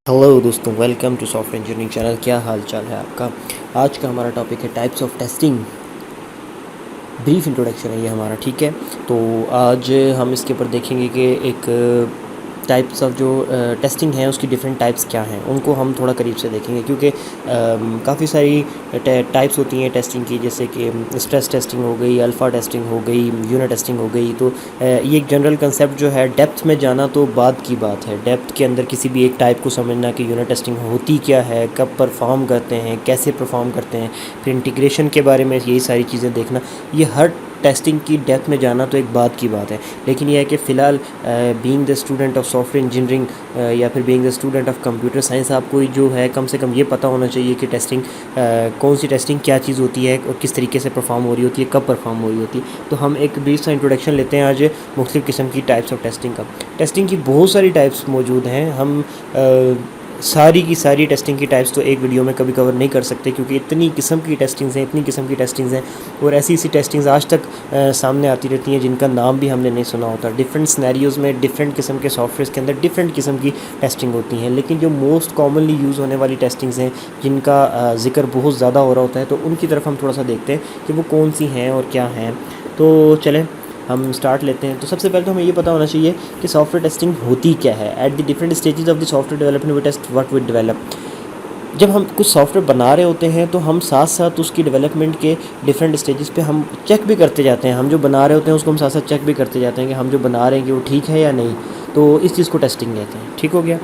Hello दोस्तों, welcome to software engineering channel. क्या हाल चाल है आपका। आज का हमारा टॉपिक है types of testing. Brief introduction है ये हमारा, ठीक है। तो आज हम इसके ऊपर देखेंगे कि एक टाइप्स ऑफ जो टेस्टिंग है उसकी डिफरेंट टाइप्स क्या हैं, उनको हम थोड़ा करीब से देखेंगे क्योंकि काफ़ी सारी टाइप्स होती हैं टेस्टिंग की, जैसे कि स्ट्रेस टेस्टिंग हो गई, अल्फ़ा टेस्टिंग हो गई, यूनिट टेस्टिंग हो गई। तो ये एक जनरल कंसेप्ट जो है, डेप्थ में जाना तो बाद की बात है। डेप्थ के अंदर किसी भी एक टाइप को समझना कि यूनिट टेस्टिंग होती क्या है, कब परफॉर्म करते हैं, कैसे परफॉर्म करते हैं, फिर इंटीग्रेशन के बारे में यही सारी चीज़ें देखना, ये हर टेस्टिंग की डेप्थ में जाना तो एक बात की बात है। लेकिन यह है कि फ़िलहाल being the student of software engineering या फिर being the student of computer science, आपको जो है कम से कम ये पता होना चाहिए कि टेस्टिंग कौन सी टेस्टिंग क्या चीज़ होती है और किस तरीके से परफॉर्म हो रही होती है, कब परफॉर्म हो रही होती है। तो हम एक ब्रीफ सा इंट्रोडक्शन लेते हैं आज मुख्तलिफ़ किस्म की टाइप्स ऑफ टेस्टिंग का। टेस्टिंग की बहुत सारी टाइप्स मौजूद हैं। हम सारी की सारी टेस्टिंग की टाइप्स तो एक वीडियो में कभी कवर नहीं कर सकते, क्योंकि इतनी किस्म की टेस्टिंग्स हैं, इतनी किस्म की टेस्टिंग्स हैं, और ऐसी ऐसी टेस्टिंग्स आज तक सामने आती रहती हैं जिनका नाम भी हमने नहीं सुना होता। डिफरेंट सिनेरियोज़ में डिफरेंट किस्म के सॉफ्टवेयर के अंदर डिफरेंट किस्म की टेस्टिंग होती हैं। लेकिन जो मोस्ट कॉमनली यूज़ होने वाली टेस्टिंग्स हैं, जिनका ज़िक्र बहुत ज़्यादा हो रहा होता है, तो उनकी तरफ हम थोड़ा सा देखते हैं कि वो कौन सी हैं और क्या हैं। तो चलें हम स्टार्ट लेते हैं। तो सबसे पहले तो हमें ये पता होना चाहिए कि सॉफ्टवेयर टेस्टिंग होती क्या है। At the different stages of the software development we test what we develop. जब हम कुछ सॉफ्टवेयर बना रहे होते हैं तो हम साथ साथ उसकी डेवलपमेंट के डिफरेंट स्टेजेस पे हम चेक भी करते जाते हैं। हम जो बना रहे होते हैं उसको हम साथ साथ चेक भी करते जाते हैं कि हम जो बना रहे हैं कि वो ठीक है या नहीं। तो इस चीज़ को टेस्टिंग कहते हैं, ठीक हो गया।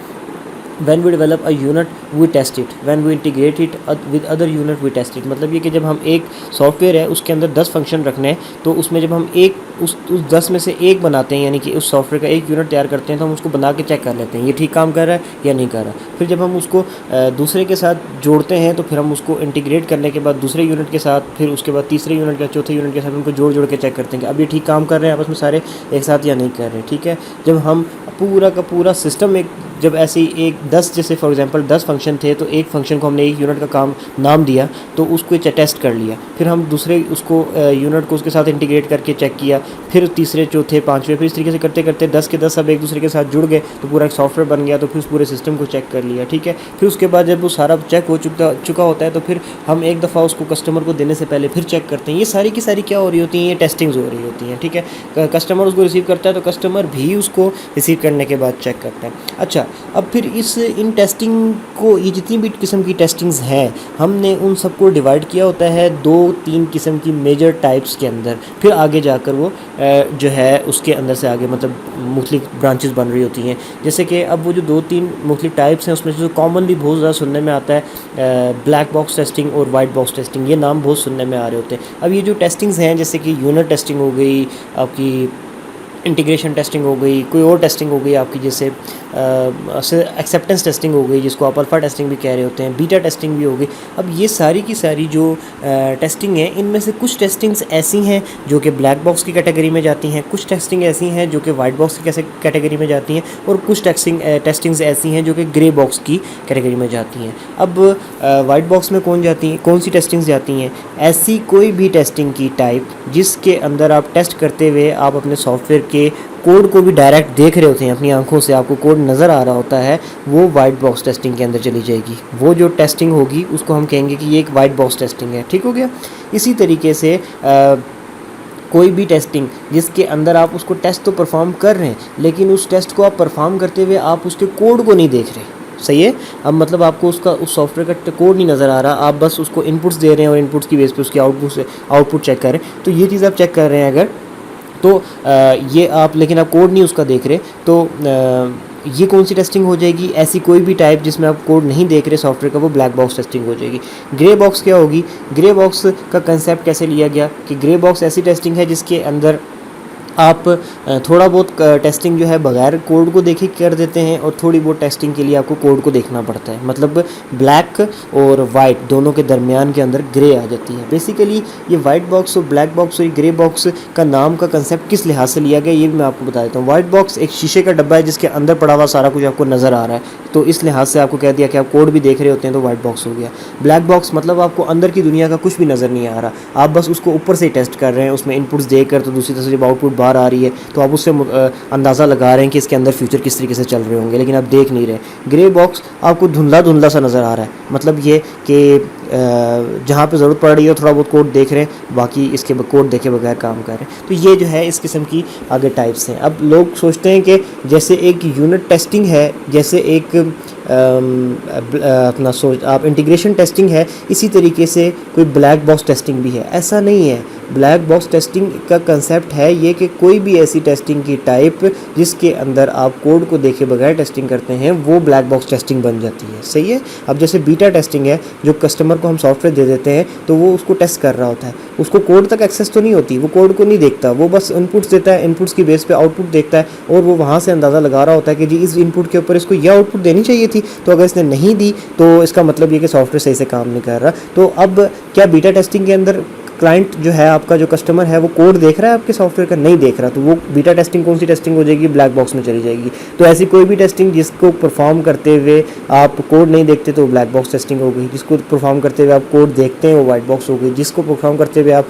when we develop a unit we test it, when we integrate it with other unit we test it। मतलब ये कि जब हम एक सॉफ्टवेयर है उसके अंदर 10 फंक्शन रखने हैं, तो उसमें जब हम एक उस 10 में से एक बनाते हैं, यानी कि उस सॉफ्टवेयर का एक यूनिट तैयार करते हैं, तो हम उसको बना के चेक कर लेते हैं ये ठीक काम कर रहा है या नहीं कर रहा। फिर जब हम उसको दूसरे के साथ जोड़ते हैं, तो फिर हम उसको इंटीग्रेट करने के बाद दूसरे यूनिट के साथ, फिर उसके बाद तीसरे यूनिट के, चौथे यूनिट के साथ उनको जोड़ जोड़ के चेक करते हैं कि अब ये ठीक काम कर रहे हैं आपस में सारे एक साथ या नहीं कर रहे हैं, ठीक है। जब हम पूरा का पूरा सिस्टम एक, जब ऐसे एक 10, जैसे फॉर एग्जांपल 10 फंक्शन थे, तो एक फंक्शन को हमने एक यूनिट का काम नाम दिया, तो उसको टेस्ट कर लिया। फिर हम दूसरे उसको यूनिट को उसके साथ इंटीग्रेट करके चेक किया, फिर तीसरे, चौथे, पाँचवें, फिर इस तरीके से करते करते 10 के 10 सब एक दूसरे के साथ जुड़ गए, तो पूरा एक सॉफ्टवेयर बन गया। तो फिर उस पूरे सिस्टम को चेक कर लिया, ठीक है। फिर उसके बाद जब वो सारा चेक हो चुका होता है, तो फिर हम एक दफ़ा उसको कस्टमर को देने से पहले फिर चेक करते हैं। ये सारी की सारी क्या हो रही होती हैं, ये टेस्टिंग्स हो रही होती हैं, ठीक है। कस्टमर उसको रिसीव करता है, तो कस्टमर भी उसको रिसीव करने के बाद चेक करता है। अच्छा, अब फिर इन टेस्टिंग को, ये जितनी भी किस्म की टेस्टिंग्स हैं, हमने उन सबको डिवाइड किया होता है 2-3 किस्म की मेजर टाइप्स के अंदर। फिर आगे जाकर वो जो है उसके अंदर से आगे मतलब मुख्तलिफ ब्रांचेस बन रही होती हैं। जैसे कि अब वो जो 2-3 मुख्तलिफ टाइप्स हैं, उसमें जो कॉमनली बहुत ज़्यादा सुनने में आता है ब्लैक बॉक्स टेस्टिंग और वाइट बॉक्स टेस्टिंग, ये नाम बहुत सुनने में आ रहे होते हैं। अब ये जो टेस्टिंग्स हैं, जैसे कि यूनिट टेस्टिंग हो गई आपकी, इंटीग्रेशन टेस्टिंग हो गई, कोई और टेस्टिंग हो गई आपकी, जैसे एक्सेप्टेंस टेस्टिंग हो गई, जिसको आप अल्फ़ा टेस्टिंग भी कह रहे होते हैं, बीटा टेस्टिंग भी हो गई। अब ये सारी की सारी जो टेस्टिंग है, इनमें से कुछ टेस्टिंग्स ऐसी हैं जो कि ब्लैक बॉक्स की कैटेगरी में जाती हैं, कुछ टेस्टिंग ऐसी हैं जो कि वाइट बॉक्स की कैटेगरी में जाती हैं, और कुछ टेस्टिंग्स ऐसी हैं जो कि ग्रे बॉक्स की कैटेगरी में जाती हैं। अब वाइट बॉक्स में कौन सी टेस्टिंग्स जाती हैं? ऐसी कोई भी टेस्टिंग की टाइप जिसके अंदर आप टेस्ट करते हुए आप अपने सॉफ्टवेयर के कोड को भी डायरेक्ट देख रहे होते हैं, अपनी आंखों से आपको कोड नज़र आ रहा होता है, वो वाइट बॉक्स टेस्टिंग के अंदर चली जाएगी। वो जो टेस्टिंग होगी उसको हम कहेंगे कि ये एक वाइट बॉक्स टेस्टिंग है, ठीक हो गया। इसी तरीके से कोई भी टेस्टिंग जिसके अंदर आप उसको टेस्ट तो परफॉर्म कर रहे हैं, लेकिन उस टेस्ट को आप परफॉर्म करते हुए आप उसके कोड को नहीं देख रहे, सही है। अब मतलब आपको उस सॉफ्टवेयर का कोड नहीं नज़र आ रहा, आप बस उसको इनपुट्स दे रहे हैं और इनपुट्स की बेस पे उसकी आउटपुट चेक कर रहे हैं। तो ये चीज़ आप चेक कर रहे हैं अगर, तो ये आप, लेकिन आप कोड नहीं उसका देख रहे, तो ये कौन सी टेस्टिंग हो जाएगी? ऐसी कोई भी टाइप जिसमें आप कोड नहीं देख रहे सॉफ्टवेयर का, वो ब्लैक बॉक्स टेस्टिंग हो जाएगी। ग्रे बॉक्स क्या होगी? ग्रे बॉक्स का कंसेप्ट कैसे लिया गया कि ग्रे बॉक्स ऐसी टेस्टिंग है जिसके अंदर आप थोड़ा बहुत टेस्टिंग जो है बगैर कोड को देखे कर देते हैं, और थोड़ी बहुत टेस्टिंग के लिए आपको कोड को देखना पड़ता है। मतलब ब्लैक और वाइट दोनों के दरमियान के अंदर ग्रे आ जाती है। बेसिकली ये वाइट बॉक्स और ब्लैक बॉक्स और ग्रे बॉक्स का नाम का कंसेप्ट किस लिहाज से लिया गया, ये भी मैं आपको बता देता हूँ। वाइट बॉक्स एक शीशे का डब्बा है जिसके अंदर पड़ा हुआ सारा कुछ आपको नज़र आ रहा है, तो इस लिहाज से आपको कह दिया कि आप कोड भी देख रहे होते हैं, तो वाइट बॉक्स हो गया। ब्लैक बॉक्स मतलब आपको अंदर की दुनिया का कुछ भी नज़र नहीं आ रहा, आप बस उसको ऊपर से टेस्ट कर रहे हैं, उसमें इनपुट्स देकर, तो दूसरी तरफ से जब आउटपुट बाहर आ रही है तो आप उससे अंदाज़ा लगा रहे हैं कि इसके अंदर फ्यूचर किस तरीके से चल रहे होंगे, लेकिन आप देख नहीं रहे। ग्रे बॉक्स आपको धुंधला धुंधला सा नज़र आ रहा है, मतलब ये कि जहाँ पे ज़रूरत पड़ रही है थोड़ा बहुत कोड देख रहे हैं, बाकी इसके कोड देखे बगैर काम कर रहे हैं। तो ये जो है इस किस्म की आगे टाइप्स हैं। अब लोग सोचते हैं कि जैसे एक यूनिट टेस्टिंग है, जैसे एक अपना सोच आप इंटीग्रेशन टेस्टिंग है, इसी तरीके से कोई ब्लैक बॉक्स टेस्टिंग भी है। ऐसा नहीं है। ब्लैक बॉक्स टेस्टिंग का कंसेप्ट है ये कि कोई भी ऐसी टेस्टिंग की टाइप जिसके अंदर आप कोड को देखे बगैर टेस्टिंग करते हैं, वो ब्लैक बॉक्स टेस्टिंग बन जाती है। सही है। अब जैसे बीटा टेस्टिंग है, जो कस्टमर को हम सॉफ्टवेयर दे देते हैं तो वो उसको टेस्ट कर रहा होता है, उसको कोड तक एक्सेस तो नहीं होती, वो कोड को नहीं देखता, वो बस इनपुट्स देता है, इनपुट्स की बेस पे आउटपुट देखता है और वो वहाँ से अंदाज़ा लगा रहा होता है कि जी इस इनपुट के ऊपर इसको यह आउटपुट देनी चाहिए थी, तो अगर इसने नहीं दी तो इसका मतलब ये कि सॉफ्टवेयर सही से काम नहीं कर रहा। तो अब क्या बीटा टेस्टिंग के अंदर क्लाइंट जो है आपका, जो कस्टमर है, वो कोड देख रहा है आपके सॉफ्टवेयर का? नहीं देख रहा। तो वो बीटा टेस्टिंग कौन सी टेस्टिंग हो जाएगी? ब्लैक बॉक्स में चली जाएगी। तो ऐसी कोई भी टेस्टिंग जिसको परफॉर्म करते हुए आप कोड नहीं देखते तो ब्लैक बॉक्स टेस्टिंग हो गई। जिसको परफॉर्म करते हुए आप कोड देखते हैं वो वाइट बॉक्स हो गई। जिसको परफॉर्म करते हुए आप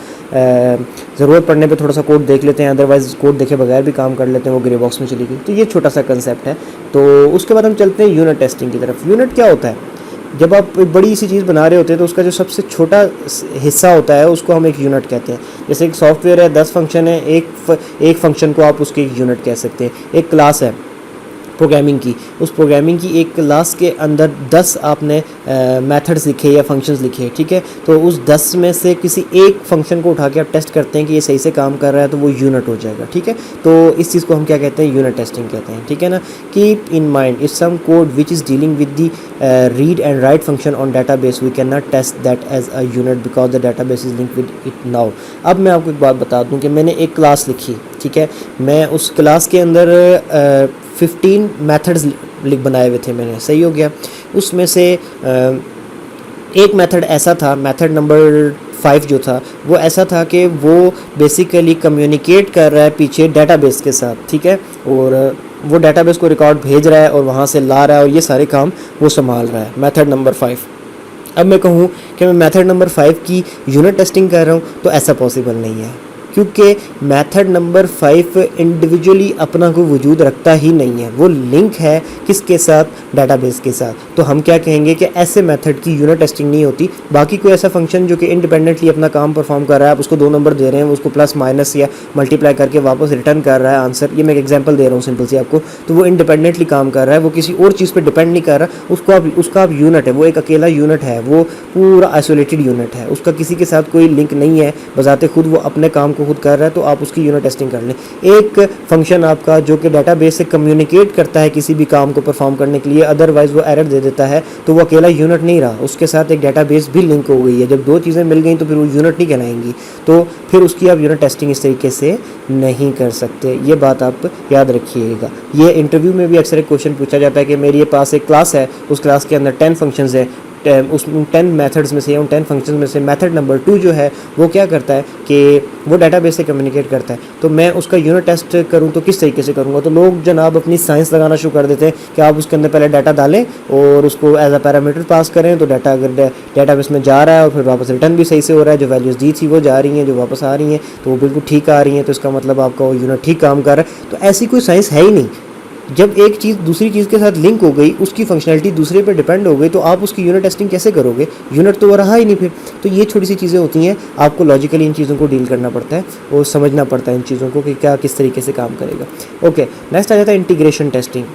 ज़रूरत पड़ने पर थोड़ा सा कोड देख लेते हैं, अदरवाइज कोड देखे बगैर भी काम कर लेते हैं, वो ग्रे बॉक्स में चली गई। तो ये छोटा सा कंसेप्ट है। तो उसके बाद हम चलते हैं यूनिट टेस्टिंग की तरफ। यूनिट क्या होता है? जब आप एक बड़ी सी चीज़ बना रहे होते हैं तो उसका जो सबसे छोटा हिस्सा होता है उसको हम एक यूनिट कहते हैं। जैसे एक सॉफ्टवेयर है, 10 फंक्शन है, एक फंक्शन को आप उसके एक यूनिट कह सकते हैं। एक क्लास है प्रोग्रामिंग की, उस प्रोग्रामिंग की एक क्लास के अंदर 10 आपने मेथड्स लिखे या फंक्शंस लिखे, ठीक है। तो उस 10 में से किसी एक फंक्शन को उठा के आप टेस्ट करते हैं कि ये सही से काम कर रहा है, तो वो यूनिट हो जाएगा, ठीक है। तो इस चीज़ को हम क्या कहते हैं? यूनिट टेस्टिंग कहते हैं, ठीक है ना। Keep in mind if some code which is dealing with the read and write function on database we can not test that as a unit because the database is link with it now. अब मैं आपको एक बात बता दूं कि मैंने एक क्लास लिखी, ठीक है। मैं उस क्लास के अंदर 15 मेथड्स बनाए हुए थे मैंने, सही हो गया। उसमें से एक मेथड ऐसा था, मेथड नंबर 5 जो था वो ऐसा था कि वो बेसिकली कम्युनिकेट कर रहा है पीछे डेटाबेस के साथ, ठीक है। और वो डेटाबेस को रिकॉर्ड भेज रहा है और वहाँ से ला रहा है और ये सारे काम वो संभाल रहा है, मेथड नंबर 5। अब मैं कहूँ कि मैं मेथड नंबर 5 की यूनिट टेस्टिंग कर रहा हूँ तो ऐसा पॉसिबल नहीं है, क्योंकि मेथड नंबर 5 इंडिविजुअली अपना कोई वजूद रखता ही नहीं है। वो लिंक है किसके साथ? डेटाबेस के साथ। तो हम क्या कहेंगे कि ऐसे मेथड की यूनिट टेस्टिंग नहीं होती। बाकी कोई ऐसा फंक्शन जो कि इंडिपेंडेंटली अपना काम परफॉर्म कर रहा है, आप उसको 2 नंबर दे रहे हैं, उसको प्लस माइनस या मल्टीप्लाई करके वापस रिटर्न कर रहा है आंसर, ये मैं एक एग्जांपल दे रहा हूँ सिंपल सी आपको, तो वो इंडिपेंडेंटली काम कर रहा है, वो किसी और चीज़ पर डिपेंड नहीं कर रहा, उसका आप यूनिट है, वो एक अकेला यूनिट है, वो पूरा आइसोलेटेड यूनिट है, उसका किसी के साथ कोई लिंक नहीं है, बजाते खुद वो अपने काम को खुद कर रहा है, तो आप उसकी यूनिट टेस्टिंग कर लें। एक फंक्शन आपका जो कि डेटाबेस से कम्युनिकेट करता है किसी भी काम को परफॉर्म करने के लिए, अदरवाइज वो एरर दे देता है, तो वो अकेला यूनिट नहीं रहा, उसके साथ एक डेटाबेस भी लिंक हो गई है। जब 2 चीज़ें मिल गई तो फिर वो यूनिट नहीं कहलाएंगी, तो फिर उसकी आप यूनिट टेस्टिंग इस तरीके से नहीं कर सकते। ये बात आप याद रखिएगा। ये इंटरव्यू में भी अक्सर एक क्वेश्चन पूछा जाता है कि मेरे पास एक क्लास है, उस क्लास के अंदर 10 फंक्शंस हैं, उस 10 मेथड्स में से, उन 10 फंक्शंस में से मेथड नंबर 2 जो है वो क्या करता है कि वो डेटाबेस से कम्युनिकेट करता है, तो मैं उसका यूनिट टेस्ट करूं तो किस तरीके से करूंगा? तो लोग जनाब अपनी साइंस लगाना शुरू कर देते हैं कि आप उसके अंदर पहले डाटा डालें और उसको एज अ पैरामीटर पास करें, तो डाटा अगर डेटाबेस में जा रहा है और फिर वापस रिटर्न भी सही से हो रहा है, जो वैल्यूज़ दी थी वो जा रही हैं, जो वापस आ रही हैं तो वो बिल्कुल ठीक आ रही हैं, तो इसका मतलब आपका वो यूनिट ठीक काम कर रहा है। तो ऐसी कोई साइंस है ही नहीं। जब एक चीज़ दूसरी चीज़ के साथ लिंक हो गई, उसकी फंक्शनलिटी दूसरे पे डिपेंड हो गई, तो आप उसकी यूनिट टेस्टिंग कैसे करोगे? यूनिट तो वो रहा ही नहीं फिर। तो ये छोटी सी चीज़ें होती हैं, आपको लॉजिकली इन चीज़ों को डील करना पड़ता है और समझना पड़ता है इन चीज़ों को कि क्या किस तरीके से काम करेगा। ओके, नेक्स्ट आ जाता है इंटीग्रेशन टेस्टिंग।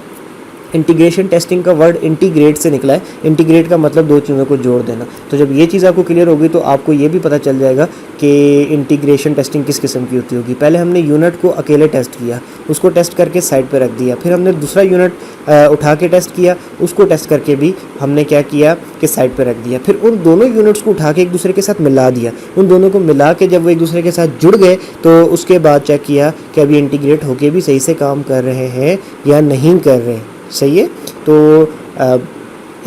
इंटीग्रेशन टेस्टिंग का वर्ड इंटीग्रेट से निकला है। इंटीग्रेट का मतलब 2 चीज़ों को जोड़ देना। तो जब ये चीज़ आपको क्लियर होगी तो आपको ये भी पता चल जाएगा कि इंटीग्रेशन टेस्टिंग किस किस्म की होती होगी। पहले हमने यूनिट को अकेले टेस्ट किया, उसको टेस्ट करके साइड पर रख दिया, फिर हमने दूसरा यूनिट उठा के टेस्ट किया, उसको टेस्ट करके भी हमने क्या किया कि साइड पर रख दिया, फिर उन दोनों यूनिट्स को उठा के एक दूसरे के साथ मिला दिया। उन दोनों को मिला के जब वो एक दूसरे के साथ जुड़ गए तो उसके बाद चेक किया कि अभी इंटीग्रेट होके भी सही से काम कर रहे हैं या नहीं कर रहे। सही है। तो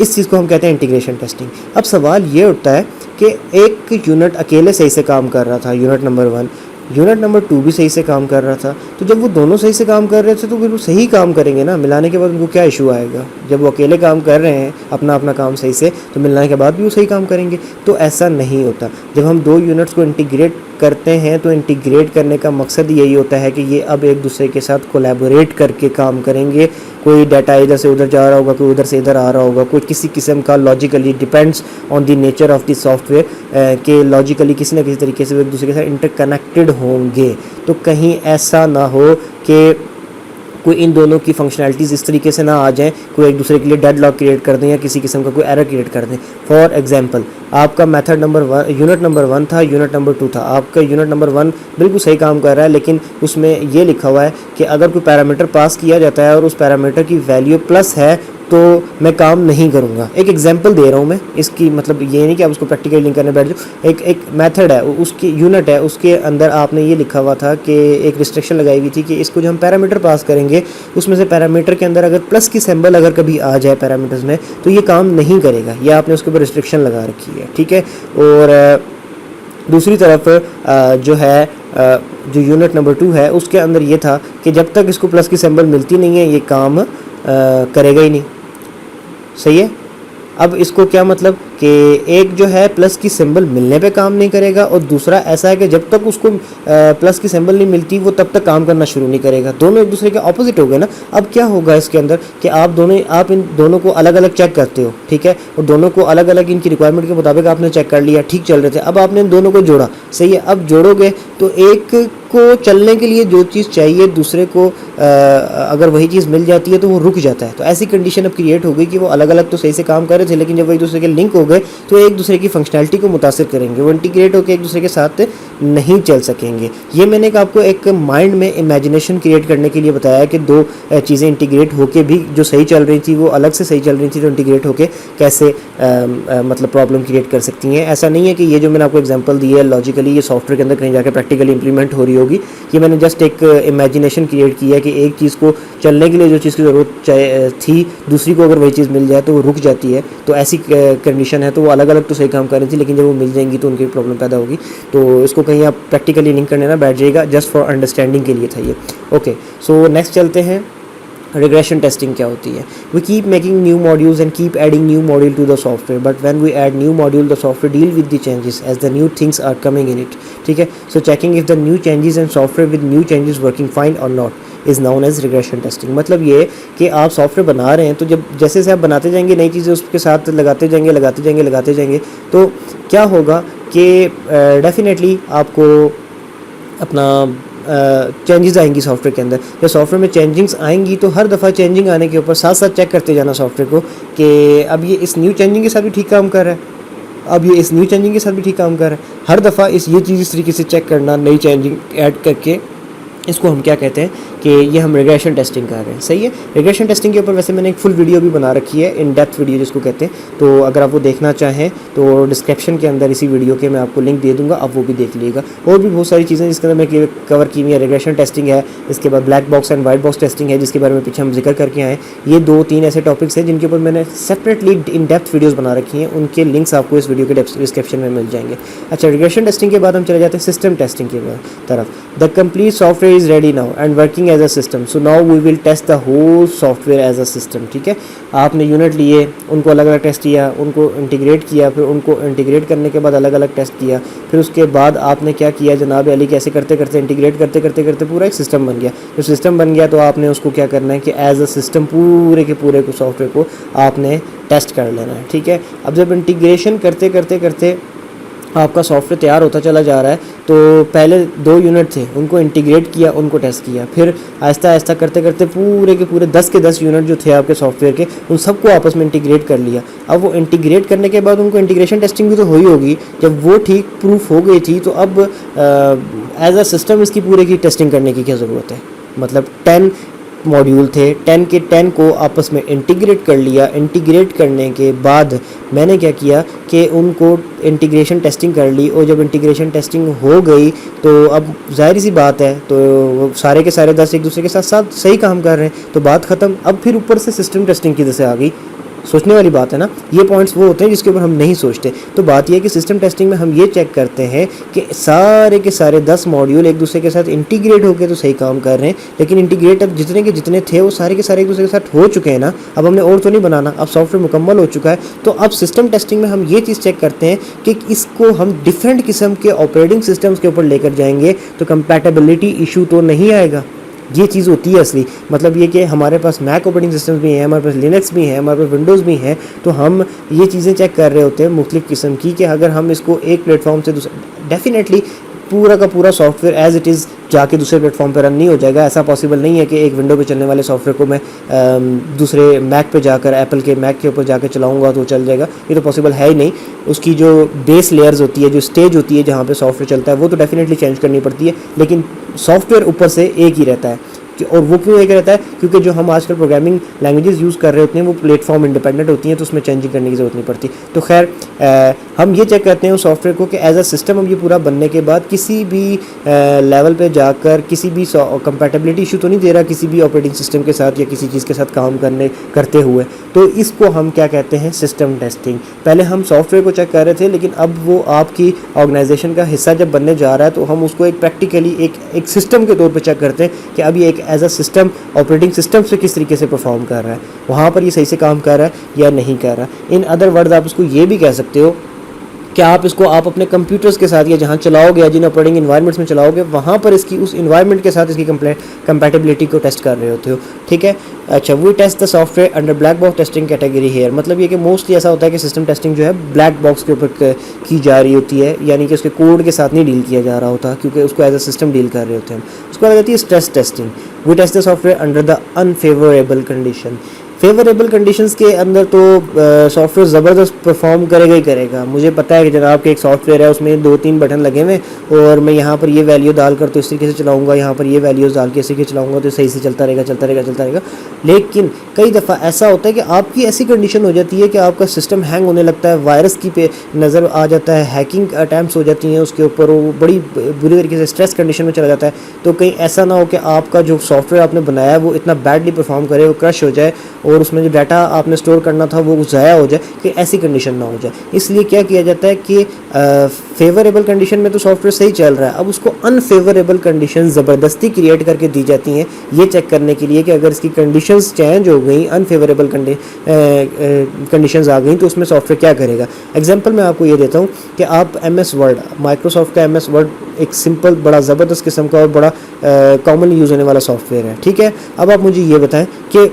इस चीज़ को हम कहते हैं इंटीग्रेशन टेस्टिंग। अब सवाल ये उठता है कि एक यूनिट अकेले सही से काम कर रहा था, यूनिट नंबर 1, यूनिट नंबर 2 भी सही से काम कर रहा था, तो जब वो दोनों सही से काम कर रहे थे तो फिर वो सही काम करेंगे ना, मिलाने के बाद उनको क्या इशू आएगा? जब वो अकेले काम कर रहे हैं अपना अपना काम सही से, तो मिलाने के बाद भी वो सही काम करेंगे। तो ऐसा नहीं होता। जब हम 2 यूनिट्स को इंटीग्रेट करते हैं तो इंटीग्रेट करने का मकसद यही होता है कि ये अब एक दूसरे के साथ कोलैबोरेट करके काम करेंगे। कोई डाटा इधर से उधर जा रहा होगा, कोई उधर से इधर आ रहा होगा, कोई किसी किस्म का logically depends on the nature of the software के लॉजिकली किसी न किसी तरीके से वो एक दूसरे के साथ इंटरकनेक्टेड होंगे। तो कहीं ऐसा ना हो कि कोई इन दोनों की फंक्शनैलिटीज़ इस तरीके से ना आ जाएं, कोई एक दूसरे के लिए डेड लॉक क्रिएट कर दें या किसी किस्म का कोई एरर क्रिएट कर दें। फॉर एग्जांपल, आपका मेथड नंबर 1 यूनिट नंबर 1 था, यूनिट नंबर 2 था। आपका यूनिट नंबर 1 बिल्कुल सही काम कर रहा है, लेकिन उसमें ये लिखा हुआ है कि अगर कोई पैरामीटर पास किया जाता है और उस पैरामीटर की वैल्यू प्लस है तो मैं काम नहीं करूँगा। एक एग्जांपल दे रहा हूँ मैं इसकी, मतलब ये नहीं कि आप उसको प्रैक्टिकली लिंक करने बैठ जाओ। एक मेथड है, उसकी यूनिट है, उसके अंदर आपने ये लिखा हुआ था कि एक रिस्ट्रिक्शन लगाई हुई थी कि इसको जो हम पैरामीटर पास करेंगे उसमें से पैरामीटर के अंदर अगर प्लस की सिंबल अगर कभी आ जाए पैरामीटर्स में तो ये काम नहीं करेगा। ये आपने उसके ऊपर रिस्ट्रिक्शन लगा रखी है, ठीक है। और दूसरी तरफ जो है जो यूनिट नंबर 2 है उसके अंदर ये था कि जब तक इसको प्लस की सिंबल मिलती नहीं है ये काम करेगा ही नहीं। सही है। अब इसको क्या मतलब कि एक जो है प्लस की सिंबल मिलने पे काम नहीं करेगा और दूसरा ऐसा है कि जब तक उसको प्लस की सिंबल नहीं मिलती वो तब तक काम करना शुरू नहीं करेगा। दोनों एक दूसरे के ऑपोजिट हो गए ना। अब क्या होगा इसके अंदर कि आप इन दोनों को अलग अलग चेक करते हो, ठीक है, और दोनों को अलग अलग इनकी रिक्वायरमेंट के मुताबिक आपने चेक कर लिया, ठीक चल रहे थे। अब आपने इन दोनों को जोड़ा, सही है। अब जोड़ोगे तो एक को चलने के लिए जो चीज़ चाहिए दूसरे को अगर वही चीज़ मिल जाती है तो वो रुक जाता है। तो ऐसी कंडीशन अब क्रिएट हो गई कि वो अलग अलग तो सही से काम कर रहे थे, लेकिन जब वो एक दूसरे के लिंक हो गए तो एक दूसरे की फंक्शनैलिटी को मुतासिर करेंगे, वो इंटीग्रेट होकर एक दूसरे के साथ नहीं चल सकेंगे। ये मैंने आपको एक माइंड में इमेजिनेशन क्रिएट करने के लिए बताया कि दो चीज़ें इंटीग्रेट होके भी जो सही चल रही थी वो अलग से सही चल रही थी, तो इंटीग्रेट होके कैसे मतलब प्रॉब्लम क्रिएट कर सकती हैं। ऐसा नहीं है कि ये जो मैंने आपको एग्जांपल दी है लॉजिकली ये सॉफ्टवेयर के अंदर कहीं जाकर प्रैक्टिकली इंप्लीमेंट हो रही होगी। ये मैंने जस्ट एक इमेजिनेशन क्रिएट किया है कि एक चीज़ को चलने के लिए जो चीज़ की ज़रूरत थी दूसरी को अगर वही चीज़ मिल जाए तो वो रुक जाती है। तो ऐसी कंडीशन है। तो वो अलग अलग तो सही काम कर रही थी, लेकिन जब वो मिल जाएंगी तो उनकी प्रॉब्लम पैदा होगी। तो इसको कहीं आप प्रैक्टिकली लिंक करने ना बैठ जाइएगा, जस्ट फॉर अंडरस्टैंडिंग के लिए था ये। ओके, सो नेक्स्ट चलते हैं। रिग्रेशन टेस्टिंग क्या होती है? We keep making new modules and keep adding new module to the software, but when we add new module the software deal with the changes as the new things are coming in it. ठीक है, so checking if the new changes and software with new changes working fine और not is known as regression testing. मतलब ये कि आप software बना रहे हैं तो जब जैसे जैसे आप बनाते जाएंगे नई चीज़ें उसके साथ लगाते जाएंगे तो क्या होगा कि डेफिनेटली आपको अपना चेंजेस आएंगी सॉफ्टवेयर के अंदर। जब सॉफ्टवेयर में चेंजिंग्स आएंगी तो हर दफ़ा चेंजिंग आने के ऊपर साथ साथ चेक करते जाना सॉफ्टवेयर को कि अब ये इस न्यू चेंजिंग के साथ भी ठीक काम कर रहा है, अब ये इस न्यू चेंजिंग के साथ भी ठीक काम कर रहा है। हर दफ़ा ये चीज़ इस तरीके से चेक करना, नई चेंजिंग ऐड करके, इसको हम क्या कहते हैं कि ये हम रिग्रेशन टेस्टिंग कर रहे हैं। सही है। रिग्रेशन टेस्टिंग के ऊपर वैसे मैंने एक फुल वीडियो भी बना रखी है, इन डेप्थ वीडियो जिसको कहते हैं। तो अगर आप वो देखना चाहें तो डिस्क्रिप्शन के अंदर इसी वीडियो के मैं आपको लिंक दे दूंगा, आप वो भी देख लीजिएगा। और भी बहुत सारी चीज़ें जिसके अंदर मैं कवर की हुई है। रिग्रेशन टेस्टिंग है, इसके बाद black box and white box testing है जिसके बारे में पीछे हम जिक्र करके आए। ये 2-3 ऐसे टॉपिक्स हैं जिनके ऊपर मैंने सेपरेटली इन डेप्थ वीडियोज़ बना रखी हैं, उनके लिंक्स आपको इस वीडियो के डिस्क्रिप्शन में मिल जाएंगे। अच्छा, रिग्रेशन टेस्टिंग के बाद हम चले जाते हैं सिस्टम टेस्टिंग की तरफ। The complete software is ready now and working as a system, so now we will test the whole software as a system. ठीक है, आपने यूनिट लिए, उनको अलग अलग टेस्ट किया, उनको इंटीग्रेट किया, फिर उनको इंटीग्रेट करने के बाद अलग अलग टेस्ट किया, फिर उसके बाद आपने क्या किया जनाब अली, कैसे करते करते इंटीग्रेट करते पूरा एक सिस्टम बन गया। जब सिस्टम बन गया तो आपने उसको क्या करना है कि एज अ सिस्टम पूरे के पूरे को सॉफ्टवेयर को आपने टेस्ट कर लेना है। ठीक है, अब जब इंटीग्रेशन करते आपका सॉफ्टवेयर तैयार होता चला जा रहा है तो पहले 2 यूनिट थे, उनको इंटीग्रेट किया, उनको टेस्ट किया, फिर आहिस्ता आहिस्ता करते पूरे के पूरे 10 के 10 यूनिट जो थे आपके सॉफ्टवेयर के उन सबको आपस में इंटीग्रेट कर लिया। अब वो इंटीग्रेट करने के बाद उनको इंटीग्रेशन टेस्टिंग भी तो हुई होगी। जब वो ठीक प्रूफ हो गई थी तो अब एज अ सिस्टम इसकी पूरे की टेस्टिंग करने की क्या ज़रूरत है। मतलब 10 मॉड्यूल थे, 10 के 10 को आपस में इंटीग्रेट कर लिया। इंटीग्रेट करने के बाद मैंने क्या किया कि उनको इंटीग्रेशन टेस्टिंग कर ली, और जब इंटीग्रेशन टेस्टिंग हो गई तो अब जाहिर सी बात है तो सारे के सारे 10 एक दूसरे के साथ साथ सही काम कर रहे हैं तो बात ख़त्म। अब फिर ऊपर से सिस्टम टेस्टिंग की जैसे आ गई सोचने वाली बात है ना, ये पॉइंट्स वो होते हैं जिसके ऊपर हम नहीं सोचते। तो बात ये है कि सिस्टम टेस्टिंग में हम ये चेक करते हैं कि सारे के सारे 10 मॉड्यूल एक दूसरे के साथ इंटीग्रेट होकर तो सही काम कर रहे हैं, लेकिन इंटीग्रेट अब जितने के जितने थे वो सारे के सारे एक दूसरे के साथ हो चुके हैं ना, अब हमने और तो नहीं बनाना, अब सॉफ्टवेयर मुकम्मल हो चुका है। तो अब सिस्टम टेस्टिंग में हम ये चीज़ चेक करते हैं कि इसको हम डिफरेंट किस्म के ऑपरेटिंग सिस्टम्स के ऊपर लेकर जाएंगे तो कंपैटिबिलिटी इशू तो नहीं आएगा। ये चीज़ होती है असली, मतलब ये कि हमारे पास मैक ऑपरेटिंग सिस्टम्स भी हैं, हमारे पास लिनक्स भी हैं, हमारे पास विंडोज़ भी हैं, तो हम ये चीज़ें चेक कर रहे होते हैं मुख्तलिफ़ किस्म की कि अगर हम इसको एक प्लेटफॉर्म से दूसरा, डेफिनेटली पूरा का पूरा सॉफ्टवेयर एज़ इट इज़ जाके दूसरे प्लेटफॉर्म पर रन नहीं हो जाएगा। ऐसा पॉसिबल नहीं है कि एक विंडो पे चलने वाले सॉफ्टवेयर को मैं दूसरे मैक पे जाकर, एप्पल के मैक के ऊपर जाकर चलाऊंगा तो चल जाएगा, ये तो पॉसिबल है ही नहीं। उसकी जो बेस लेयर्स होती है, जो स्टेज होती है जहाँ पे सॉफ्टवेयर चलता है, वो तो डेफिनेटली चेंज करनी पड़ती है, लेकिन सॉफ्टवेयर ऊपर से एक ही रहता है। और वो क्यों एक रहता है? क्योंकि जो हम आजकल प्रोग्रामिंग लैंग्वेजेस यूज़ कर रहे होते हैं वो प्लेटफॉर्म इंडिपेंडेंट होती हैं, तो उसमें चेंजिंग करने की ज़रूरत नहीं पड़ती। तो खैर हम ये चेक करते हैं उस सॉफ्टवेयर को कि एज अ सिस्टम हम ये पूरा बनने के बाद किसी भी लेवल पे जाकर किसी भी कंपैटिबिलिटी इशू तो नहीं दे रहा किसी भी ऑपरेटिंग सिस्टम के साथ या किसी चीज़ के साथ काम करते हुए। तो इसको हम क्या कहते हैं? System testing. पहले हम सॉफ्टवेयर को चेक कर रहे थे, लेकिन अब वो आपकी ऑर्गेनाइजेशन का हिस्सा जब बनने जा रहा है तो हम उसको एक प्रैक्टिकली एक सिस्टम के तौर पर चेक करते हैं कि अब ये एक as a system operating system से किस तरीके से परफॉर्म कर रहा है, वहाँ पर ये सही से काम कर रहा है या नहीं कर रहा। इन अदर वर्ड्स आप इसको ये भी कह सकते हो कि आप इसको आप अपने कंप्यूटर्स के साथ या जहाँ चलाओगे या जिन ऑपरेटिंग इन्वायरमेंट्स में चलाओगे वहाँ पर इसकी उस इन्वायरमेंट के साथ इसकी कंपैटिबिलिटी को टेस्ट कर रहे होते हो। ठीक है, अच्छा, we test the software under black box testing category here. मतलब ये कि मोस्टली ऐसा होता है कि सिस्टम टेस्टिंग जो है ब्लैक बॉक्स के ऊपर की जा रही होती है, यानी कि उसके कोड के साथ नहीं डील किया जा रहा होता, क्योंकि उसको एज अ सिस्टम डील कर रहे होते हैं। उसके बाद आती है stress testing. We test the software under the unfavourable condition. Favourable conditions के अंदर तो सॉफ्टवेयर ज़बरदस्त परफॉर्म करेगा ही करेगा। मुझे पता है कि जनाब के एक सॉफ्टवेयर है, उसमें 2-3 बटन लगे हुए और मैं यहाँ पर ये वैल्यू डालकर तो इस तरीके से चलाऊँगा, यहाँ पर ये वैल्यूज़ डाल के इस तरीके चलाऊँगा तो सही से चलता रहेगा। लेकिन कई दफ़ा ऐसा होता है कि आपकी ऐसी कंडीशन हो जाती है कि आपका सिस्टम हैंग होने लगता है, वायरस की पे नज़र आ जाता है, हैकिंग अटैम्प्ट्स हो जाती हैं उसके ऊपर, वो बड़ी बुरी तरीके से स्ट्रेस कंडीशन में चला जाता है। तो कहीं ऐसा ना हो कि आपका जो सॉफ्टवेयर आपने बनाया है वो इतना बैडली परफॉर्म करे, वो क्रश हो जाए और उसमें जो डाटा आपने स्टोर करना था वो ज़ाया हो जाए, कि ऐसी कंडीशन ना हो जाए। इसलिए क्या किया जाता है कि फेवरेबल कंडीशन में तो सॉफ्टवेयर सही चल रहा है, अब उसको अनफेवरेबल कंडीशन ज़बरदस्ती क्रिएट करके दी जाती हैं, ये चेक करने के लिए कि अगर इसकी कंडीशंस चेंज हो गई, अनफेवरेबल कंडीशंस आ गई तो उसमें सॉफ्टवेयर क्या करेगा। एग्जांपल मैं आपको ये देता हूँ कि आप MS वर्ड, माइक्रोसॉफ्ट का MS वर्ड एक सिंपल बड़ा ज़बरदस्त किस्म का और बड़ा कॉमनली यूज़ होने वाला सॉफ्टवेयर है। ठीक है, अब आप मुझे ये बताएं कि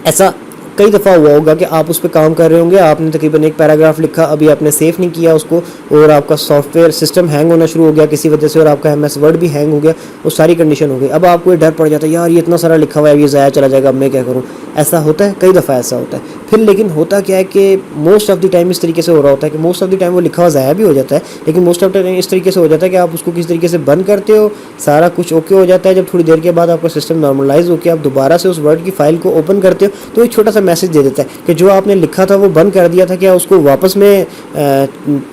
ऐसा कई दफ़ा हुआ होगा कि आप उस पर काम कर रहे होंगे, आपने तकरीबन एक पैराग्राफ लिखा, अभी आपने सेव नहीं किया उसको और आपका सॉफ्टवेयर सिस्टम हैंग होना शुरू हो गया किसी वजह से और आपका MS वर्ड भी हैंग हो गया, वो सारी कंडीशन हो गई। अब आपको ये डर पड़ जाता है, यार ये इतना सारा लिखा हुआ है, ये ज़ाया चला जाएगा, अब मैं क्या करूँ। ऐसा होता है, कई दफ़ा ऐसा होता है। फिर लेकिन होता क्या है कि मोस्ट ऑफ द टाइम इस तरीके से हो रहा होता है कि मोस्ट ऑफ द टाइम वो लिखा हुआ ज़ाया भी हो जाता है, लेकिन मोस्ट ऑफ द टाइम इस तरीके से हो जाता है कि आप उसको किस तरीके से बंद करते हो, सारा कुछ ओके हो जाता है। जब थोड़ी देर के बाद आपका सिस्टम नॉर्मलाइज होकर आप दोबारा से उस वर्ड की फ़ाइल को ओपन करते हो तो एक छोटा सा मैसेज दे देता है कि जो आपने लिखा था वो बंद कर दिया था, क्या उसको वापस में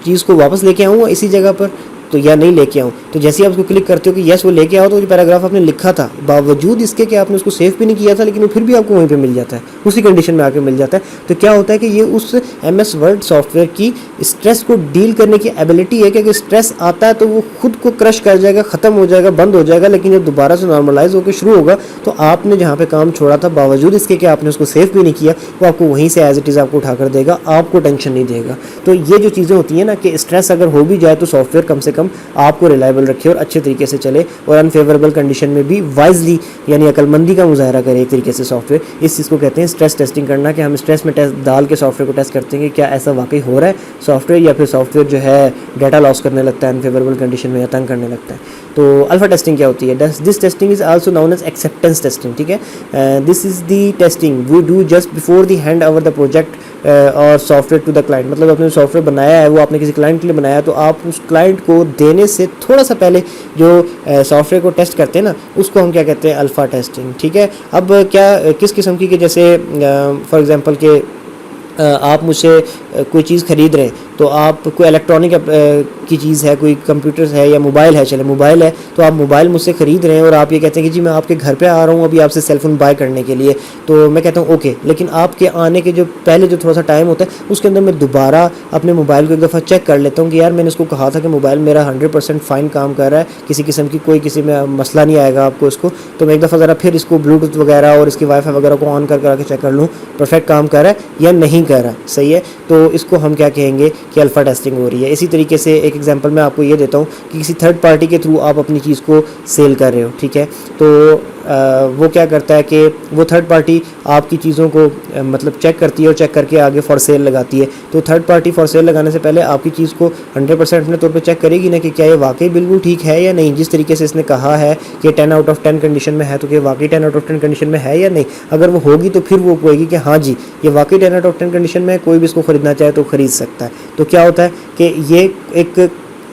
चीज़ को वापस लेके आऊँगा इसी जगह पर तो या नहीं लेके आऊँ। तो जैसे ही आप उसको क्लिक करते हो कि यस वो लेके आओ, तो जो पैराग्राफ आपने लिखा था बावजूद इसके कि आपने उसको सेव भी नहीं किया था, लेकिन वो फिर भी आपको वहीं पे मिल जाता है, उसी कंडीशन में आके मिल जाता है। तो क्या होता है कि ये उस MS वर्ड सॉफ्टवेयर की स्ट्रेस को डील करने की एबिलिटी है कि अगर स्ट्रेस आता है तो वो खुद को क्रश कर जाएगा, ख़त्म हो जाएगा, बंद हो जाएगा, लेकिन जब दोबारा से नॉर्मलाइज होकर शुरू होगा तो आपने जहाँ पर काम छोड़ा था बावजूद इसके कि आपने उसको सेव भी नहीं किया, वो आपको वहीं से एज इट इज़ आपको उठा कर देगा, आपको टेंशन नहीं देगा। तो ये जो चीज़ें होती हैं ना कि स्ट्रेस अगर हो भी जाए तो सॉफ्टवेयर कम से कम आपको रिलायबल रखे और अच्छे तरीके से चले और अनफेवरेबल कंडीशन में भी वाइजली यानी अकलमंदी का मुजाहरा करे एक तरीके से सॉफ्टवेयर। इस चीज़ को कहते हैं स्ट्रेस टेस्टिंग करना, कि हम स्ट्रेस में टेस्ट डाल के सॉफ्टवेयर को टेस्ट करते हैं कि क्या ऐसा वाकई हो रहा है सॉफ्टवेयर, या फिर सॉफ्टवेयर जो है डाटा लॉस करने लगता है अनफेवरेबल कंडीशन में या तंग करने लगता है। तो अल्फा टेस्टिंग क्या होती है? This testing is also known as acceptance testing. ठीक है, this is the testing we do just before the hand over the project और सॉफ्टवेयर टू द क्लाइंट। मतलब आपने सॉफ्टवेयर बनाया है, वो आपने किसी क्लाइंट के लिए बनाया है, तो आप उस क्लाइंट को देने से थोड़ा सा पहले जो सॉफ्टवेयर को टेस्ट करते हैं ना, उसको हम क्या कहते हैं? Alpha testing. ठीक है, अब क्या किस किस्म की कि जैसे फॉर एग्जांपल के आप मुझसे कोई चीज़ ख़रीद रहे हैं, तो आप कोई इलेक्ट्रॉनिक की चीज़ है, कोई कंप्यूटर है या मोबाइल है, चले मोबाइल है, तो आप मोबाइल मुझसे ख़रीद रहे हैं और आप ये कहते हैं कि जी मैं आपके घर पे आ रहा हूँ अभी आपसे सेलफ़ोन बाय करने के लिए, तो मैं कहता हूँ ओके, लेकिन आपके आने के जो पहले जो थोड़ा सा टाइम होता है उसके अंदर मैं दोबारा अपने मोबाइल को एक दफ़ा चेक कर लेता हूँ कि यार मैंने इसको कहा था कि मोबाइल मेरा 100% फ़ाइन काम कर रहा है, किसी किस्म की कोई किसी में मसला नहीं आएगा आपको इसको, तो मैं एक दफ़ा ज़रा फिर इसको ब्लूटूथ वगैरह और इसकी वाईफाई वगैरह को ऑन कर चेक कर लूँ परफेक्ट काम कर रहा है या नहीं कर रहा, सही है। तो इसको हम क्या कहेंगे कि अल्फ़ा टेस्टिंग हो रही है। इसी तरीके से एक एग्जांपल मैं आपको ये देता हूँ कि किसी थर्ड पार्टी के थ्रू आप अपनी चीज़ को सेल कर रहे हो, ठीक है, तो वो क्या करता है कि वो थर्ड पार्टी आपकी चीज़ों को मतलब चेक करती है और चेक करके आगे फॉर सेल लगाती है। तो थर्ड पार्टी फॉर सेल लगाने से पहले आपकी चीज़ को 100% अपने तौर पे चेक करेगी ना कि क्या ये वाकई बिल्कुल ठीक है या नहीं, जिस तरीके से इसने कहा है कि 10 आउट ऑफ 10 कंडीशन में है, तो क्या वाकई 10 आउट ऑफ 10 कंडीशन में है या नहीं। अगर वो होगी तो फिर वो कहेगी कि हाँ जी ये वाकई 10 आउट ऑफ 10 कंडीशन में है, कोई भी इसको ख़रीदना चाहे तो ख़रीद सकता है। तो क्या होता है कि ये एक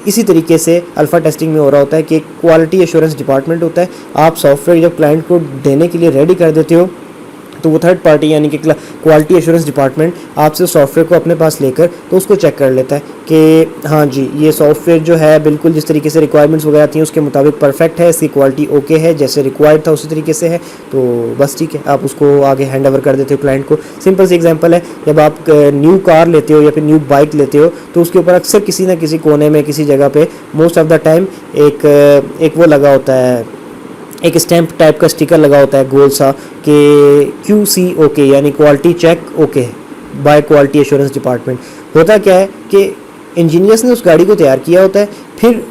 इसी तरीके से अल्फ़ा टेस्टिंग में हो रहा होता है कि क्वालिटी एश्योरेंस डिपार्टमेंट होता है। आप सॉफ्टवेयर जब क्लाइंट को देने के लिए रेडी कर देते हो तो वो थर्ड पार्टी यानी कि क्वालिटी एश्योरेंस डिपार्टमेंट आपसे सॉफ्टवेयर को अपने पास लेकर तो उसको चेक कर लेता है कि हाँ जी ये सॉफ्टवेयर जो है बिल्कुल जिस तरीके से रिक्वायरमेंट्स वगैरह थी उसके मुताबिक परफेक्ट है, इसकी क्वालिटी ओके है, जैसे रिक्वायर्ड था उसी तरीके से है, तो बस ठीक है, आप उसको आगे हैंड ओवर कर देते हो क्लाइंट को। सिंपल सी एग्जांपल है, जब आप न्यू कार लेते हो या फिर न्यू बाइक लेते हो तो उसके ऊपर अक्सर किसी ना किसी कोने में किसी जगह पे मोस्ट ऑफ द टाइम एक वो लगा होता है, एक स्टैंप टाइप का स्टिकर लगा होता है गोल सा कि QC ओके यानी quality check okay by quality assurance department. होता क्या है कि इंजीनियर्स ने उस गाड़ी को तैयार किया होता है, फिर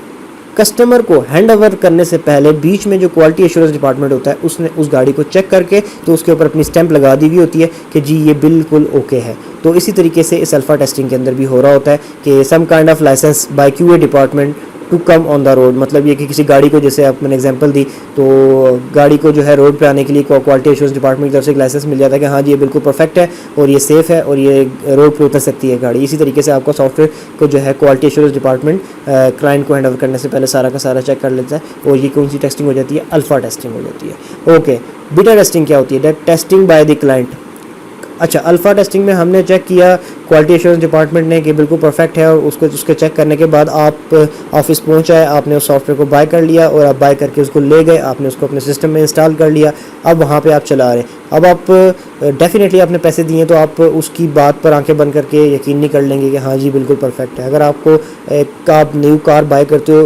कस्टमर को हैंड ओवर करने से पहले बीच में जो क्वालिटी एश्योरेंस डिपार्टमेंट होता है उसने उस गाड़ी को चेक करके तो उसके ऊपर अपनी स्टैंप लगा दी हुई होती है कि जी ये बिल्कुल ओके है। तो इसी तरीके से इस अल्फ़ा टेस्टिंग के अंदर भी हो रहा होता है कि some kind of licence by QA department to come on the road, मतलब ये कि किसी गाड़ी को, जैसे आप मैंने एग्जांपल दी, तो गाड़ी को जो है रोड पे आने के लिए क्वालिटी एश्योरेंस डिपार्टमेंट की तरफ से एक लाइसेंस मिल जाता है कि हाँ जी ये बिल्कुल परफेक्ट है और ये सेफ़ है और ये रोड पे उतर सकती है गाड़ी। इसी तरीके से आपका सॉफ्टवेयर को जो है क्वालिटी एश्योरेंस डिपार्टमेंट क्लाइंट को हैंड ओवर करने से पहले सारा का सारा चेक कर लेता है और ये कौन सी टेस्टिंग हो जाती है, अल्फ़ा टेस्टिंग हो जाती है। ओके, बीटा टेस्टिंग क्या होती है, टेस्टिंग बाय द क्लाइंट। अच्छा, अल्फ़ा टेस्टिंग में हमने चेक किया क्वालिटी एश्योरेंस डिपार्टमेंट ने कि बिल्कुल परफेक्ट है और उसके चेक करने के बाद आप ऑफिस पहुंचाए, आपने उस सॉफ्टवेयर को बाय कर लिया और आप बाय करके उसको ले गए, आपने उसको अपने सिस्टम में इंस्टॉल कर लिया, अब वहाँ पे आप चला रहे। अब आप डेफिनेटली आपने पैसे दिए तो आप उसकी बात पर आंखें बंद करके यकीन नहीं कर लेंगे कि हाँ जी बिल्कुल परफेक्ट है। अगर आपको आप न्यू कार बाय करते हो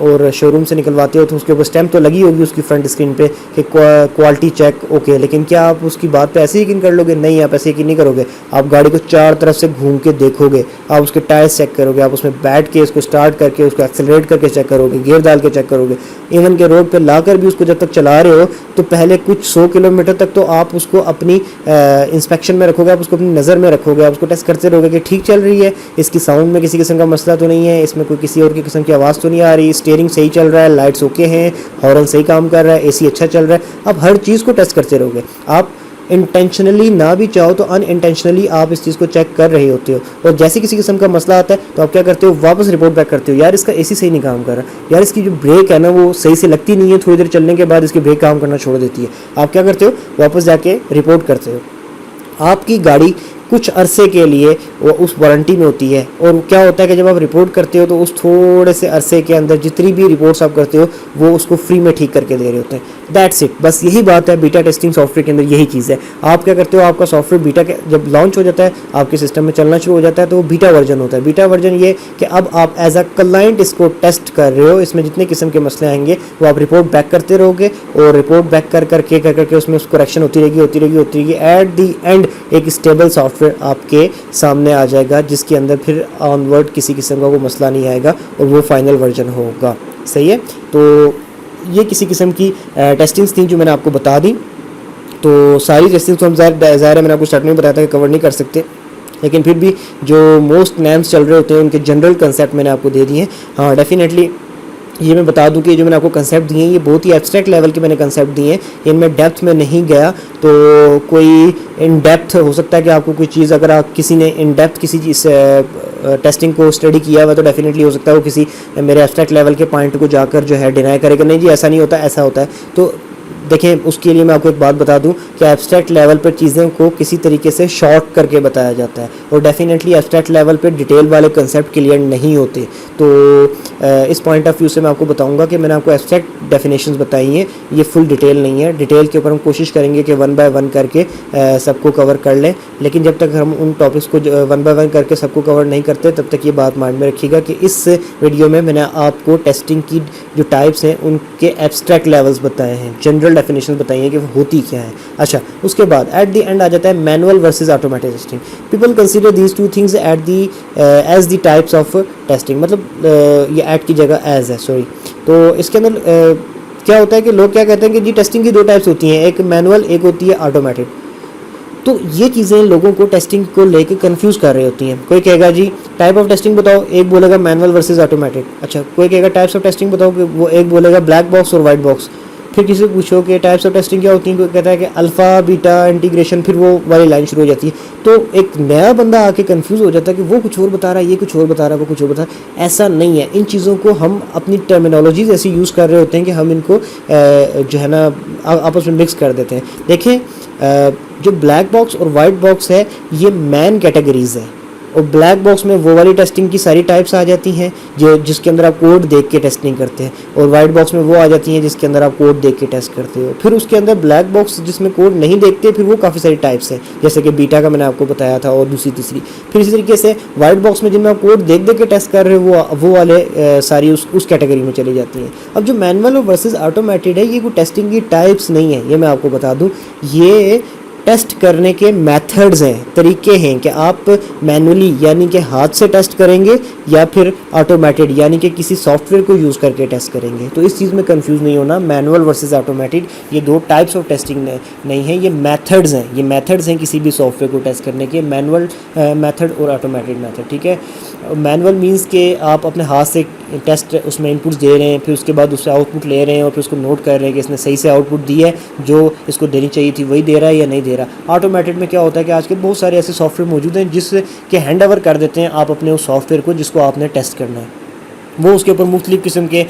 और शोरूम से निकलवाते हो तो उसके ऊपर स्टैम्प तो लगी होगी उसकी फ्रंट स्क्रीन पे कि क्वालिटी चेक ओके, लेकिन क्या आप उसकी बात पे ऐसे यकीन कर लोगे? नहीं, आप ऐसे यकीन नहीं करोगे। आप गाड़ी को चार तरफ से घूम के देखोगे, आप उसके टायर्स चेक करोगे, आप उसमें बैठ के उसको स्टार्ट करके उसको एक्सेलरेट करके चेक करोगे, गियर डाल के चेक करोगे, इवन के रोड पे लाकर भी उसको जब तक चला रहे हो तो पहले कुछ 100 किलोमीटर तक तो आप उसको अपनी इंस्पेक्शन में रखोगे, आप उसको अपनी नज़र में रखोगे, आप उसको टेस्ट करते रहोगे कि ठीक चल रही है, इसकी साउंड में किसी किस्म का मसला तो नहीं है, इसमें कोई किसी और की किस्म की आवाज़ तो नहीं आ रही, स्टीयरिंग सही चल रहा है, लाइट्स ओके हैं, हॉर्न सही काम कर रहा है, AC अच्छा चल रहा है। आप हर चीज़ को टेस्ट करते रहोगे। आप इंटेंशनली ना भी चाहो तो अनइंटेंशनली आप इस चीज़ को चेक कर रहे होते हो और जैसे किसी किस्म का मसला आता है तो आप क्या करते हो, वापस रिपोर्ट बैक करते हो, यार इसका AC सही नहीं काम कर रहा, यार इसकी जो ब्रेक है ना वो सही से लगती नहीं है, थोड़ी देर चलने के बाद इसकी ब्रेक काम करना छोड़ देती है। आप क्या करते हो, वापस जाके रिपोर्ट करते हो। आपकी गाड़ी कुछ अरसे के लिए वो उस वारंटी में होती है और क्या होता है कि जब आप रिपोर्ट करते हो तो उस थोड़े से अरसे के अंदर जितनी भी रिपोर्ट्स आप करते हो वो उसको फ्री में ठीक करके दे रहे होते हैं। दैट्स इट, बस यही बात है बीटा टेस्टिंग सॉफ्टवेयर के अंदर, यही चीज़ है। आप क्या करते हो, आपका सॉफ्टवेयर बीटा के जब लॉन्च हो जाता है, आपके सिस्टम में चलना शुरू हो जाता है तो वो बीटा वर्जन होता है। बीटा वर्जन ये कि अब आप एज अ क्लाइंट इसको टेस्ट कर रहे हो, इसमें जितने किस्म के मसले आएंगे वो आप रिपोर्ट बैक करते रहोगे और रिपोर्ट बैक कर करके उसमें करेक्शन होती रहेगी। एट दी एंड एक स्टेबल सॉफ्टवेयर आपके सामने आ जाएगा जिसके अंदर फिर ऑनवर्ड किसी किस्म का वो मसला नहीं आएगा और वो फाइनल वर्जन होगा। सही है, तो ये किसी किस्म की टेस्टिंग्स थी जो मैंने आपको बता दी। तो सारी टेस्टिंग्स तो हम ज़ाहिर है मैंने आपको स्टार्ट में बताया था कि कवर नहीं कर सकते, लेकिन फिर भी जो मोस्ट नेम्स चल रहे होते हैं उनके जनरल कंसेप्ट मैंने आपको दे दिए हैं। हाँ, डेफिनेटली ये मैं बता दूं कि जो मैंने आपको कंसेप्ट दिए हैं ये बहुत ही एब्स्ट्रैक्ट लेवल के मैंने कंसेप्ट दिए हैं, इनमें डेप्थ में नहीं गया। तो कोई इन डेप्थ हो सकता है कि आपको कोई चीज़, अगर आप किसी ने इन डेप्थ किसी चीज़ टेस्टिंग को स्टडी किया हुआ तो डेफिनेटली हो सकता है वो किसी मेरे एब्स्ट्रैक्ट लेवल के पॉइंट को जाकर जो है डिनाई करेगा, नहीं जी ऐसा नहीं होता, ऐसा होता है। तो देखें, उसके लिए मैं आपको एक बात बता दूं कि एब्स्ट्रैक्ट लेवल पर चीज़ों को किसी तरीके से शॉर्ट करके बताया जाता है और डेफिनेटली एब्स्ट्रैक्ट लेवल पे डिटेल वाले कंसेप्ट क्लियर नहीं होते। तो इस पॉइंट ऑफ व्यू से मैं आपको बताऊंगा कि मैंने आपको एब्स्ट्रैक्ट डेफिनेशंस बताई हैं, ये फुल डिटेल नहीं है। डिटेल के ऊपर हम कोशिश करेंगे कि 1 बाय 1 करके सबको कवर कर लें, लेकिन जब तक हम उन टॉपिक्स को 1 बाय 1 करके सबको कवर नहीं करते तब तक ये बात माइंड में रखिएगा कि इस वीडियो में मैंने आपको टेस्टिंग की जो टाइप्स हैं उनके एब्स्ट्रैक्ट लेवल्स बताए हैं, जनरल डेफिनेशन बताई हैं कि वो होती क्या है। अच्छा, उसके बाद एट द एंड आ जाता है manual versus automatic testing. People consider these two things at the edge the types of testing, मतलब ये एट की जगह एज है, सॉरी। तो इसके अंदर क्या होता है कि लोग क्या कहते हैं कि जी टेस्टिंग की 2 टाइप्स होती हैं, एक मैनुअल, एक होती है ऑटोमेटिक। तो ये चीज़ें लोगों को टेस्टिंग को लेके कंफ्यूज कर रही होती हैं। कोई कहेगा जी टाइप ऑफ टेस्टिंग बताओ, एक बोलेगा मैनुअल वर्सेस ऑटोमेटिक। अच्छा, कोई कहेगा टाइप्स ऑफ टेस्टिंग बताओ, कि वो एक बोलेगा ब्लैक बॉक्स और वाइट बॉक्स। फिर किसी से पूछो कि टाइप्स ऑफ टेस्टिंग क्या होती है, कोई कहता है कि अल्फ़ा बीटा इंटीग्रेशन, फिर वो वाली लाइन शुरू हो जाती है। तो एक नया बंदा आके कंफ्यूज हो जाता है कि वो कुछ और बता रहा है, ये कुछ और बता रहा है, वो कुछ और बता रहा है। ऐसा नहीं है, इन चीज़ों को हम अपनी टर्मिनोलॉजीज ऐसी यूज़ कर रहे होते हैं कि हम इनको जो है ना आपस में मिक्स कर देते हैं। देखें, जो ब्लैक बॉक्स और वाइट बॉक्स है ये मैन कैटेगरीज है, और ब्लैक बॉक्स में वो वाली टेस्टिंग की सारी टाइप्स आ जाती हैं जो जिसके अंदर आप कोड देख के टेस्टिंग करते हैं, और वाइट बॉक्स में वो आ जाती हैं जिसके अंदर आप कोड देख के टेस्ट करते हो। फिर उसके अंदर ब्लैक बॉक्स जिसमें कोड नहीं देखते, फिर वो काफ़ी सारी टाइप्स हैं, जैसे कि बीटा का मैंने आपको बताया था, और दूसरी तीसरी। फिर इसी तरीके से वाइट बॉक्स में जिनमें आप कोड देख देख के टेस्ट कर रहे हो वो वाले सारी उस कैटेगरी में चली जाती हैं। अब जो मैनुअल और वर्सेस ऑटोमेटेड है, ये कोई टेस्टिंग की टाइप्स नहीं है, ये मैं आपको बता दूँ। ये टेस्ट करने के मेथड्स हैं, तरीके हैं कि आप मैनुअली यानी कि हाथ से टेस्ट करेंगे या फिर ऑटोमेटेड यानी कि किसी सॉफ्टवेयर को यूज़ करके टेस्ट करेंगे। तो इस चीज़ में कंफ्यूज नहीं होना, मैनुअल वर्सेस ऑटोमेटेड ये 2 टाइप्स ऑफ टेस्टिंग नहीं है, ये मेथड्स हैं। ये मेथड्स हैं किसी भी सॉफ्टवेयर को टेस्ट करने के, मैनुअल मेथड और ऑटोमेटेड मेथड, ठीक है। मैनुअल मीन्स कि आप अपने हाथ से टेस्ट उसमें इनपुट्स दे रहे हैं, फिर उसके बाद उससे आउटपुट ले रहे हैं और फिर उसको नोट कर रहे हैं कि इसने सही से आउटपुट दी है, जो इसको देनी चाहिए थी वही दे रहा है या नहीं दे रहा। ऑटोमेटेड में क्या होता है कि आजकल बहुत सारे ऐसे सॉफ्टवेयर मौजूद हैं जिसके हैंड ओवर कर देते हैं आप अपने उस सॉफ्टवेयर को जिसको आपने टेस्ट करना है। वो उसके ऊपर मुख्तलिफ़ किस्म के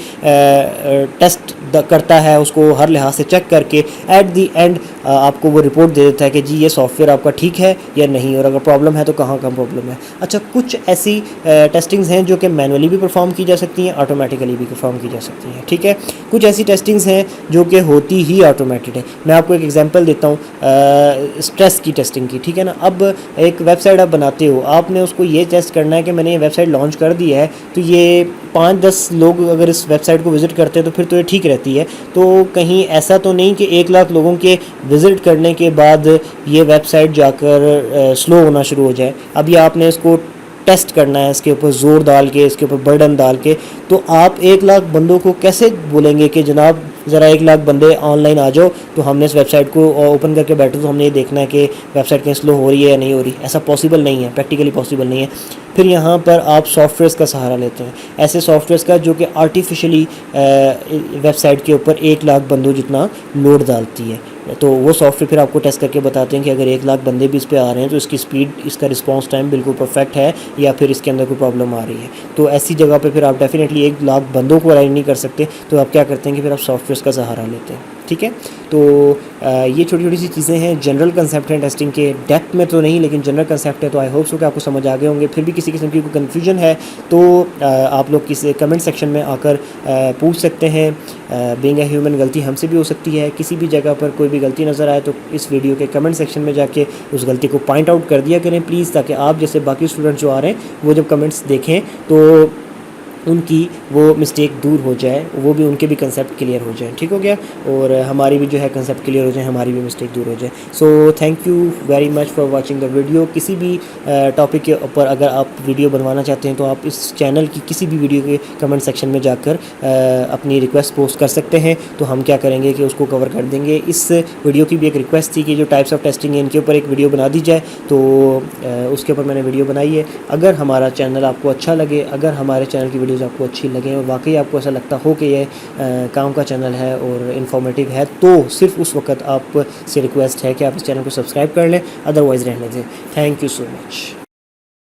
टेस्ट करता है, उसको हर लिहाज से चेक करके एट दी एंड आपको वो रिपोर्ट दे देता है कि जी ये सॉफ्टवेयर आपका ठीक है या नहीं, और अगर प्रॉब्लम है तो कहाँ प्रॉब्लम है। अच्छा, कुछ ऐसी टेस्टिंग्स हैं जो कि मैनुअली भी परफॉर्म की जा सकती हैं, ऑटोमेटिकली भी परफॉर्म की जा सकती हैं, ठीक है। कुछ ऐसी टेस्टिंग्स हैं जो कि होती ही ऑटोमेटेड है। मैं आपको एक एग्जांपल देता हूँ स्ट्रेस की टेस्टिंग की, ठीक है ना। अब एक वेबसाइट आप बनाते हो, आपने उसको ये टेस्ट करना है कि मैंने ये वेबसाइट लॉन्च कर दी है, तो ये 5-10 लोग अगर इस वेबसाइट को विज़िट करते हैं तो फिर तो ये ठीक रहती है। तो कहीं ऐसा तो नहीं कि 1 लाख लोगों के विज़िट करने के बाद ये वेबसाइट जाकर स्लो होना शुरू हो जाए। अभी आपने इसको टेस्ट करना है, इसके ऊपर ज़ोर डाल के, इसके ऊपर बर्डन डाल के, तो आप 1 लाख बंदों को कैसे बोलेंगे कि जनाब ज़रा 1 लाख बंदे ऑनलाइन आ जाओ, तो हमने इस वेबसाइट को ओपन करके बैठो तो हमने ये देखना है कि वेबसाइट कहीं स्लो हो रही है या नहीं हो रही। ऐसा पॉसिबल नहीं है, प्रैक्टिकली पॉसिबल नहीं है। फिर यहाँ पर आप सॉफ्टवेयर्स का सहारा लेते हैं, ऐसे सॉफ्टवेयर्स का जो कि आर्टिफिशियली वेबसाइट के ऊपर 1 लाख बंदों जितना लोड डालती है। तो वो सॉफ्टवेयर फिर आपको टेस्ट करके बताते हैं कि अगर 1 लाख बंदे भी इस पर आ रहे हैं तो इसकी स्पीड, इसका रिस्पांस टाइम बिल्कुल परफेक्ट है या फिर इसके अंदर कोई प्रॉब्लम आ रही है। तो ऐसी जगह पे फिर आप डेफिनेटली 1 लाख बंदों को अरेंज नहीं कर सकते, तो आप क्या करते हैं कि फिर आप सॉफ्टवेयर का सहारा लेते हैं, ठीक है। तो ये छोटी छोटी सी चीज़ें हैं, जनरल कंसेप्ट हैं टेस्टिंग के, डेप्थ में तो नहीं लेकिन जनरल कंसेप्ट है। तो आई होप सो कि आपको समझ आ गए होंगे। फिर भी किसी किस्म की कोई कन्फ्यूजन है तो आप लोग किसी कमेंट सेक्शन में आकर पूछ सकते हैं। बीइंग अ ह्यूमन, गलती हमसे भी हो सकती है। किसी भी जगह पर कोई भी गलती नज़र आए तो इस वीडियो के कमेंट सेक्शन में जाके उस गलती को पॉइंट आउट कर दिया करें प्लीज़, ताकि आप जैसे बाकी स्टूडेंट जो आ रहे हैं वो जब कमेंट्स देखें तो उनकी वो मिस्टेक दूर हो जाए, वो भी उनके भी कंसेप्ट क्लियर हो जाए, ठीक हो गया। और हमारी भी जो है कंसेप्ट क्लियर हो जाए, हमारी भी मिस्टेक दूर हो जाए। So thank you very much for watching the video. किसी भी टॉपिक के ऊपर अगर आप वीडियो बनवाना चाहते हैं तो आप इस चैनल की किसी भी वीडियो के कमेंट सेक्शन में जाकर अपनी रिक्वेस्ट पोस्ट कर सकते हैं, तो हम क्या करेंगे कि उसको कवर कर देंगे। इस वीडियो की भी एक रिक्वेस्ट थी कि जो टाइप्स ऑफ टेस्टिंग है इनके ऊपर एक वीडियो बना दी जाए, तो उसके ऊपर मैंने वीडियो बनाई है। अगर हमारा चैनल आपको अच्छा लगे, अगर हमारे चैनल की वीडियोज़ आपको अच्छी लगें और वाकई आपको ऐसा लगता हो कि ये काम का चैनल है और इन्फॉर्मेटिव है, तो सिर्फ उस वक्त आप से रिक्वेस्ट है कि आप इस चैनल को सब्सक्राइब कर लें, अदरवाइज़ रहने दें। Thank you so much.